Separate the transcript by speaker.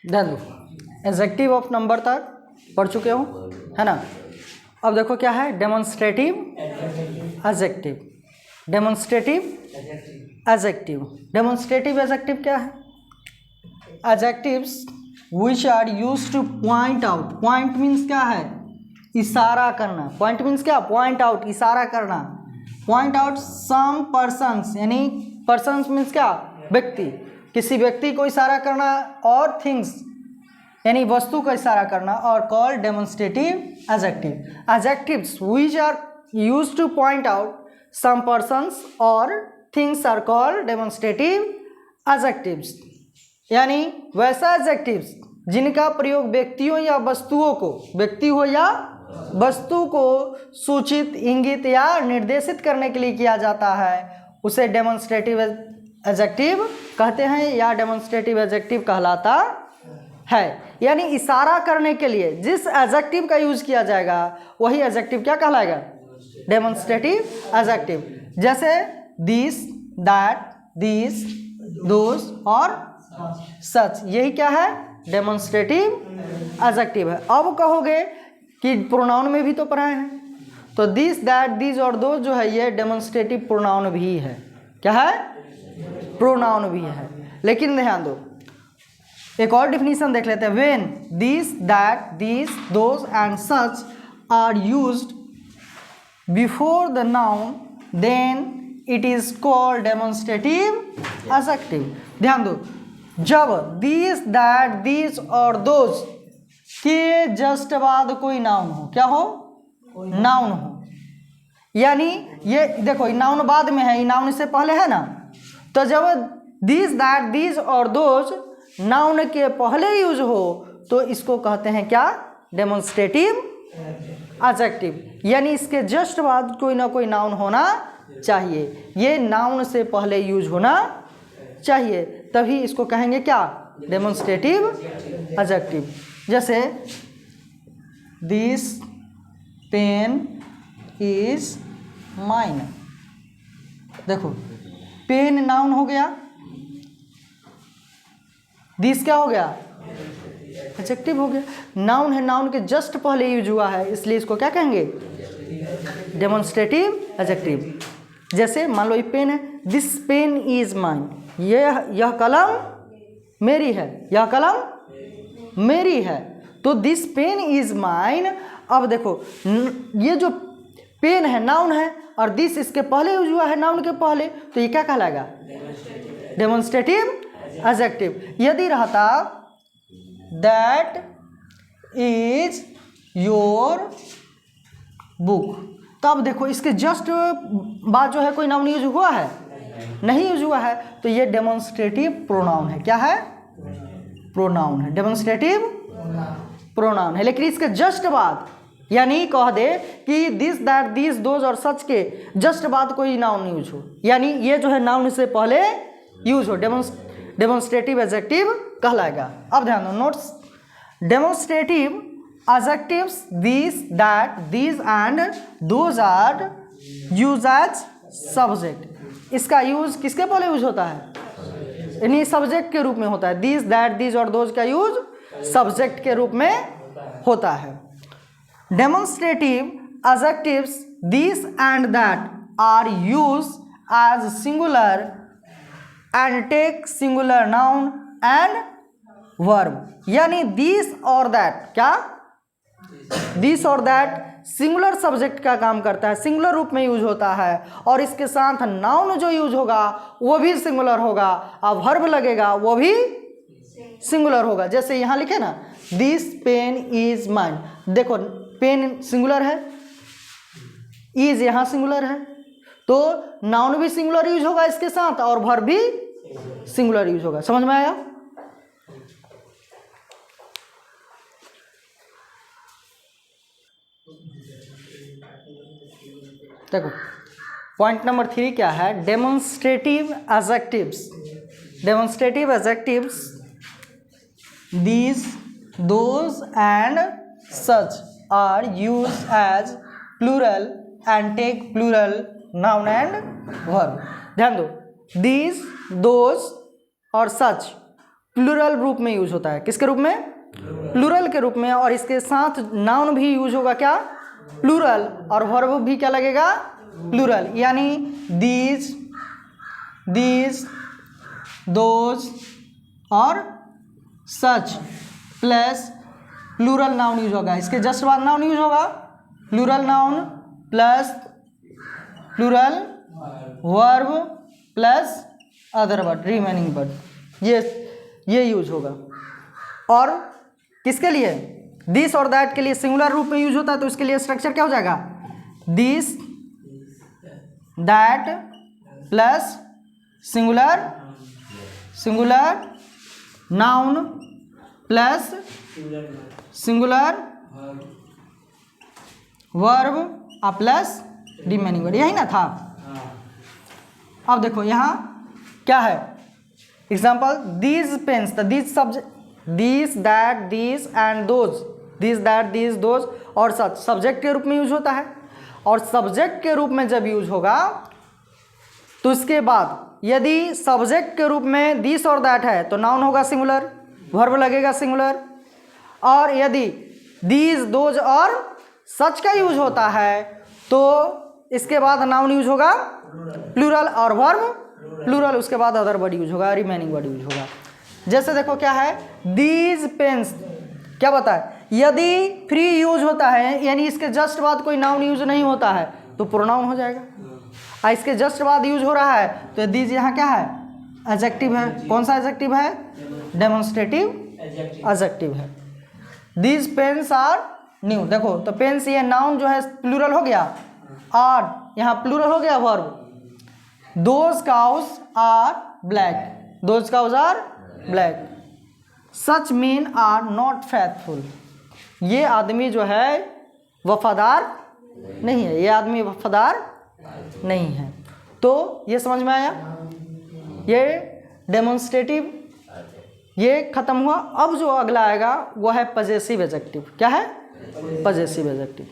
Speaker 1: ध्यान दो, adjective of number तक पढ़ चुके हो, है ना। अब देखो क्या है, demonstrative adjective. Demonstrative adjective, demonstrative adjective क्या है? Adjectives which are used to point out. Point means क्या है? इशारा करना। पॉइंट मीन्स क्या? पॉइंट आउट, इशारा करना। पॉइंट आउट सम पर्सन्स, यानी पर्सन्स मीन्स क्या? व्यक्ति, किसी व्यक्ति को इशारा करना, और थिंग्स यानी वस्तु का इशारा करना, और called demonstrative adjective. Adjectives which are used to point out some persons और things are called demonstrative adjectives. यानी वैसा एडजेक्टिव्स जिनका प्रयोग व्यक्तियों या वस्तुओं को, व्यक्ति हो या वस्तु को सूचित, इंगित या निर्देशित करने के लिए किया जाता है, उसे डेमोन्स्ट्रेटिव एडजेक्टिव कहते हैं या डेमोन्स्ट्रेटिव एडजेक्टिव कहलाता है। यानी इशारा करने के लिए जिस एडजेक्टिव का यूज किया जाएगा वही एडजेक्टिव क्या कहलाएगा? Demonstrative adjective. जैसे दिस, दैट, दिस, दोस और सच, यही क्या है? डेमोन्स्ट्रेटिव एडजेक्टिव है। अब कहोगे कि प्रोनाउन में भी तो पढ़ाए हैं, तो दिस, दैट, दिस और दोस जो है ये डेमोन्स्ट्रेटिव प्रोनाउन भी है। क्या है? प्रोनाउन भी है। लेकिन ध्यान दो, एक और डिफिनीशन देख लेते हैं। When this, that, this, those and such are used before the noun then it is called demonstrative adjective. ध्यान दो, जब दिस, दैट, दिस और दोस के जस्ट बाद कोई नाउन हो, क्या हो? नाउन हो। यानी ये देखो, नाउन बाद में है, नाउन इससे पहले है ना। तो जब दिस, दैट, दिस और दोस नाउन के पहले यूज हो तो इसको कहते हैं क्या? Demonstrative adjective. यानी इसके जस्ट बाद कोई ना कोई नाउन होना चाहिए, ये नाउन से पहले यूज होना चाहिए, तभी इसको कहेंगे क्या? Demonstrative adjective. जैसे दिस पेन इज माइन, देखो पेन नाउन हो गया, दिस क्या हो गया? एडजेक्टिव हो गया। नाउन है, नाउन के जस्ट पहले यूज हुआ है, इसलिए इसको क्या कहेंगे? Demonstrative adjective. जैसे मान लो ये पेन है, दिस पेन इज माइन, यह कलम मेरी है, यह कलम मेरी है, तो दिस पेन इज माइन। अब देखो ये जो पेन है नाउन है और दिस इसके पहले यूज हुआ है, नाउन के पहले, तो ये क्या कहलाएगा? Demonstrative adjective. यदि रहता दैट इज योर बुक, तब देखो इसके जस्ट बाद जो है कोई नाउन यूज हुआ है? नहीं यूज हुआ है, तो ये डेमोन्स्ट्रेटिव प्रोनाउन है। क्या है? प्रोनाउन है, डेमोन्स्ट्रेटिव प्रोनाउन है। लेकिन इसके जस्ट बाद, यानी कह दे कि दिस, दैट, दिस, दोस और सच के जस्ट बाद कोई नाउन यूज हो, यानी ये जो है नाउन से पहले यूज हो, डेमोन्स्ट्रेटिव एडजेक्टिव कहलाएगा। अब ध्यान दो notes, demonstrative adjectives this, that, this and those are use as subject. इसका यूज किसके पहले यूज होता है? यानी सब्जेक्ट के रूप में होता है। दिस, दैट, दिस और दोस का यूज सब्जेक्ट के रूप में होता है। Demonstrative adjectives this and that are use as singular and take singular noun and verb. यानी दिस और दैट, क्या? दिस और दैट सिंगुलर सब्जेक्ट का काम करता है, सिंगुलर रूप में यूज होता है, और इसके साथ नाउन जो यूज होगा वो भी सिंगुलर होगा, और वर्ब लगेगा वो भी सिंगुलर होगा। जैसे यहाँ लिखे ना, दिस पेन इज माइन, देखो पेन सिंगुलर है, इज यहाँ सिंगुलर है, तो नाउन भी सिंगुलर यूज होगा इसके साथ और वर्ब भी सिंगुलर यूज होगा। समझ में आया? देखो पॉइंट नंबर 3 क्या है? Demonstrative adjectives. Demonstrative adjectives these, those and such are used as plural and take plural noun and verb। ध्यान दो, these, those और such प्लूरल रूप में यूज होता है। किसके रूप में? प्लूरल के रूप में। और इसके साथ नाउन भी यूज होगा क्या? प्लूरल। और वर्ब भी क्या लगेगा? प्लूरल। यानी दीज, दोज और such plus plural noun use होगा। इसके जस्ट बाद नाउन यूज होगा, plural noun plus plural verb plus other word, remaining word, ये यूज होगा। और किसके लिए? दिस और दैट के लिए सिंगुलर रूप में यूज होता है, तो इसके लिए स्ट्रक्चर क्या हो जाएगा? This, that plus singular noun plus singular verb plus remaining word. यही ना था? अब देखो यहाँ क्या है? Example, these pens, these subject, this, that, this and those, this, that, this, those और सच सब्जेक्ट के रूप में यूज होता है। और सब्जेक्ट के रूप में जब यूज होगा तो इसके बाद यदि सब्जेक्ट के रूप में दिस और दैट है तो नाउन होगा सिंगुलर, वर्ब लगेगा सिंगुलर। और यदि दीज, दोज और सच का यूज होता है तो इसके बाद नाउन यूज होगा प्लूरल और वर्ब प्लूरल, उसके बाद अदर वर्ड यूज होगा, रिमेनिंग वर्ड यूज होगा। जैसे देखो क्या है, दीज पेन्स, क्या बताए? यदि फ्री यूज होता है यानी इसके जस्ट बाद कोई नाउन यूज नहीं होता है तो प्रोनाउन हो जाएगा। और इसके जस्ट बाद यूज हो रहा है तो दीज यहाँ क्या है? एडजेक्टिव है। कौन सा एडजेक्टिव है? डेमोन्स्ट्रेटिव एडजेक्टिव है। These pens are new. देखो तो पेन्स ये नाउन जो है प्लूरल हो गया और यहाँ प्लूरल हो गया verb. Those cows are black, those cows are black. Such men are not faithful, ये आदमी जो है वफादार नहीं है, ये आदमी वफादार नहीं है। तो ये समझ में आया? ये डेमोन्स्ट्रेटिव ये खत्म हुआ। अब जो अगला आएगा वो है पजेसिव एडजेक्टिव। क्या है? Possessive adjective.